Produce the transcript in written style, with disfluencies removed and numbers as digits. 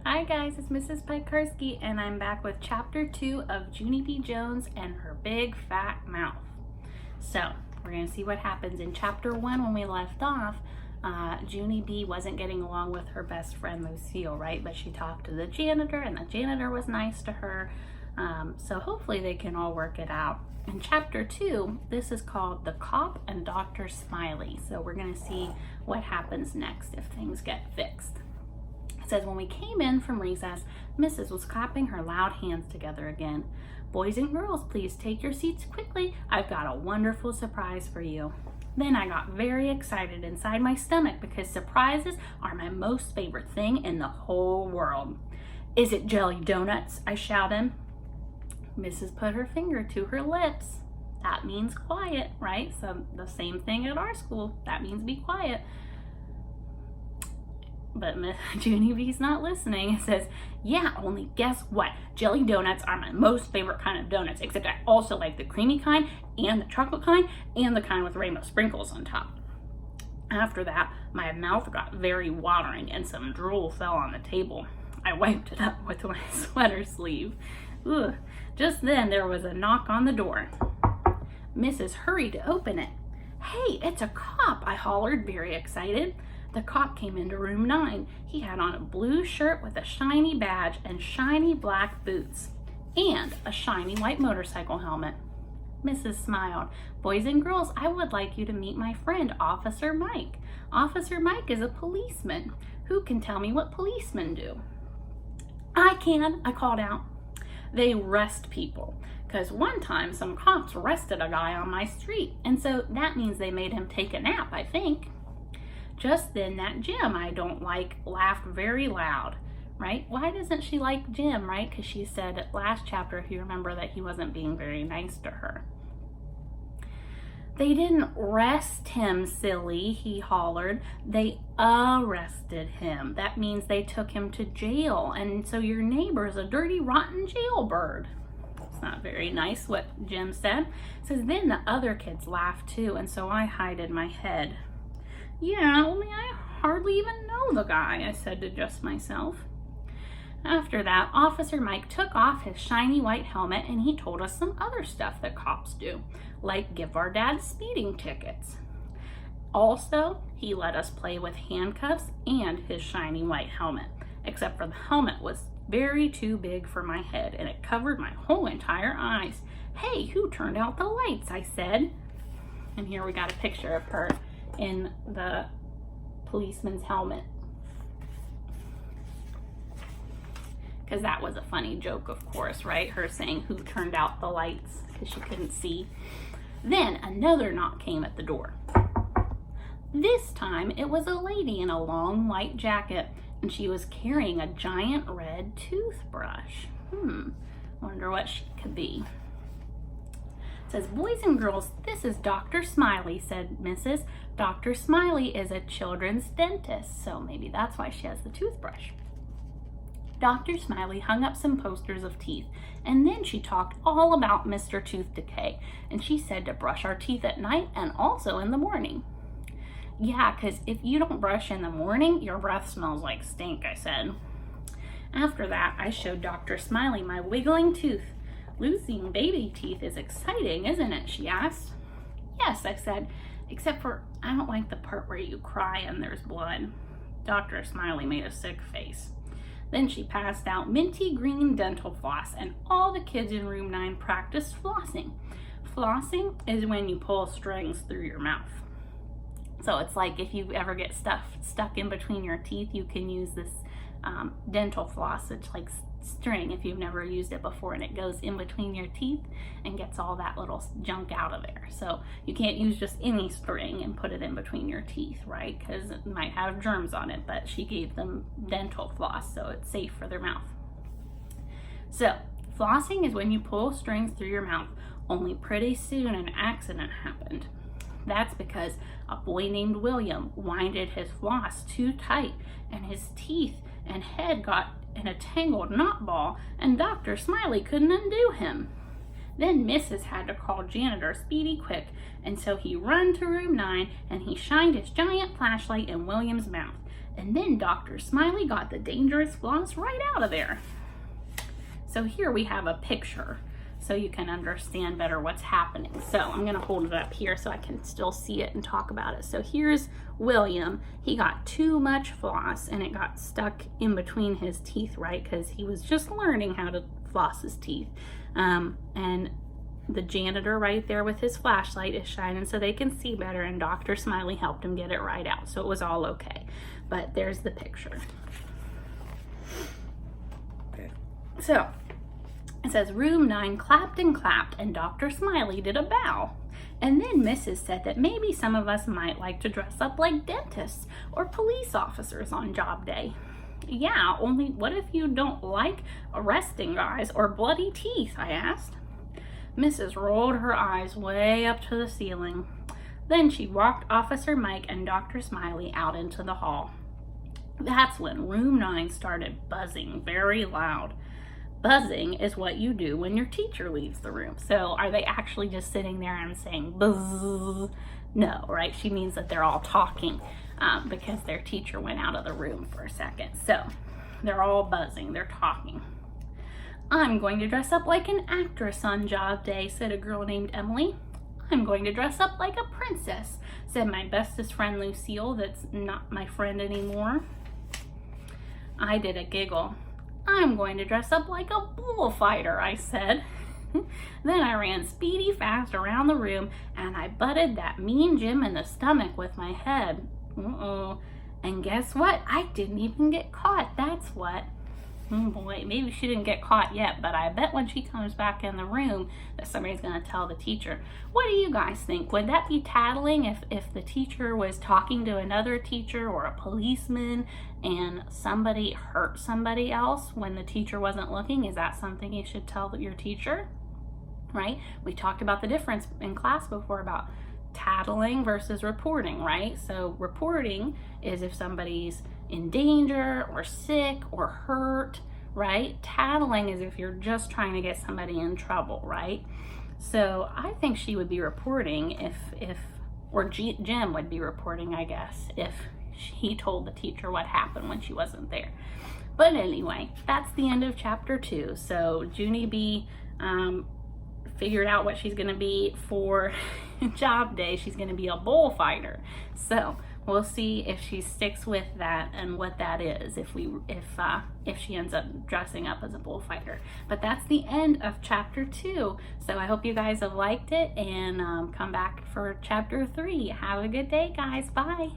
Hi guys, it's Mrs. Pikarski and I'm back with chapter 2 of Junie B. Jones and her big fat mouth. So we're going to see what happens in chapter 1. When we left off, Junie B. wasn't getting along with her best friend Lucille, right? But she talked to the janitor and the janitor was nice to her. So hopefully they can all work it out. In chapter 2, this is called The Cop and Dr. Smiley. So we're going to see what happens next if things get fixed. It says, when we came in from recess, Mrs. was clapping her loud hands together again. Boys and girls, please take your seats quickly. I've got a wonderful surprise for you. Then I got very excited inside my stomach because surprises are my most favorite thing in the whole world. Is it jelly donuts? I shouted. Mrs. put her finger to her lips. That means quiet, right? So the same thing at our school. That means be quiet. But Junie B's not listening. It says, yeah, only guess what? Jelly donuts are my most favorite kind of donuts, except I also like the creamy kind and the chocolate kind and the kind with rainbow sprinkles on top. After that, my mouth got very watering and some drool fell on the table. I wiped it up with my sweater sleeve. Ugh. Just then there was a knock on the door. Mrs. hurried to open it. Hey, it's a cop, I hollered, very excited. The cop came into room 9. He had on a blue shirt with a shiny badge and shiny black boots and a shiny white motorcycle helmet. Mrs. smiled. Boys and girls, I would like you to meet my friend, Officer Mike. Officer Mike is a policeman. Who can tell me what policemen do? I can, I called out. They arrest people. Because one time some cops arrested a guy on my street, and so that means they made him take a nap, I think. Just then that Jim I don't like laughed very loud, right? Why doesn't she like Jim, right? Because she said last chapter, if you remember, that he wasn't being very nice to her. They didn't arrest him, silly, he hollered. They arrested him. That means they took him to jail, and so your neighbor's a dirty, rotten jailbird. It's not very nice what Jim said. It says, then the other kids laughed too, and so I hided my head. Yeah, only I hardly even know the guy, I said to just myself. After that, Officer Mike took off his shiny white helmet and he told us some other stuff that cops do, like give our dads speeding tickets. Also, he let us play with handcuffs and his shiny white helmet, except for the helmet was very too big for my head and it covered my whole entire eyes. Hey, who turned out the lights? I said. And here we got a picture of her in the policeman's helmet. Because that was a funny joke, of course, right? Her saying who turned out the lights because she couldn't see. Then another knock came at the door. This time it was a lady in a long white jacket and she was carrying a giant red toothbrush. Wonder what she could be. It says, boys and girls, this is Dr. Smiley, said Mrs. Dr. Smiley is a children's dentist, so maybe that's why she has the toothbrush. Dr. Smiley hung up some posters of teeth, and then she talked all about Mr. Tooth Decay, and she said to brush our teeth at night and also in the morning. Yeah, because if you don't brush in the morning, your breath smells like stink, I said. After that, I showed Dr. Smiley my wiggling tooth. Losing baby teeth is exciting, isn't it? She asked. Yes, I said, except for I don't like the part where you cry and there's blood. Dr. Smiley made a sick face. Then she passed out minty green dental floss and all the kids in room 9 practiced flossing. Flossing is when you pull strings through your mouth. So it's like if you ever get stuff stuck in between your teeth, you can use this dental floss. It's like string if you've never used it before, and it goes in between your teeth and gets all that little junk out of there. So you can't use just any string and put it in between your teeth, right? Because it might have germs on it, but she gave them dental floss so it's safe for their mouth. So flossing is when you pull strings through your mouth, only pretty soon an accident happened. That's because a boy named William winded his floss too tight and his teeth and head got in a tangled knot ball and Dr. Smiley couldn't undo him. Then Mrs. had to call janitor Speedy quick, and so he run to room 9 and he shined his giant flashlight in William's mouth. And then Dr. Smiley got the dangerous floss right out of there. So here we have a picture so you can understand better what's happening. So I'm gonna hold it up here so I can still see it and talk about it. So here's William. He got too much floss and it got stuck in between his teeth, right? Because he was just learning how to floss his teeth. And the janitor right there with his flashlight is shining so they can see better, and Dr. Smiley helped him get it right out. So it was all okay. But there's the picture. Okay. So it says room 9 clapped and clapped, and Dr. Smiley did a bow. And then Mrs. said that maybe some of us might like to dress up like dentists or police officers on job day. Yeah, only what if you don't like arresting guys or bloody teeth, I asked. Mrs. rolled her eyes way up to the ceiling. Then she walked Officer Mike and Dr. Smiley out into the hall. That's when room 9 started buzzing very loud. Buzzing is what you do when your teacher leaves the room. So are they actually just sitting there and saying buzz? No, right? She means that they're all talking because their teacher went out of the room for a second. So they're all buzzing, they're talking. I'm going to dress up like an actress on job day, said a girl named Emily. I'm going to dress up like a princess, said my bestest friend Lucille, that's not my friend anymore. I did a giggle. I'm going to dress up like a bullfighter, I said. Then I ran speedy fast around the room and I butted that mean Jim in the stomach with my head. And guess what? I didn't even get caught, that's what. Oh boy, maybe she didn't get caught yet, but I bet when she comes back in the room that somebody's going to tell the teacher. What do you guys think? Would that be tattling if the teacher was talking to another teacher or a policeman and somebody hurt somebody else when the teacher wasn't looking? Is that something you should tell your teacher? Right? We talked about the difference in class before about tattling versus reporting, right? So reporting is if somebody's in danger or sick or hurt, right? Tattling is if you're just trying to get somebody in trouble, right? So I think she would be reporting or Jim would be reporting, I guess, if he told the teacher what happened when she wasn't there. But anyway, that's the end of chapter 2. So Junie B figured out what she's going to be for job day. She's going to be a bullfighter. So we'll see if she sticks with that and what that is if she ends up dressing up as a bullfighter. But that's the end of chapter 2. So I hope you guys have liked it and come back for chapter 3. Have a good day, guys. Bye.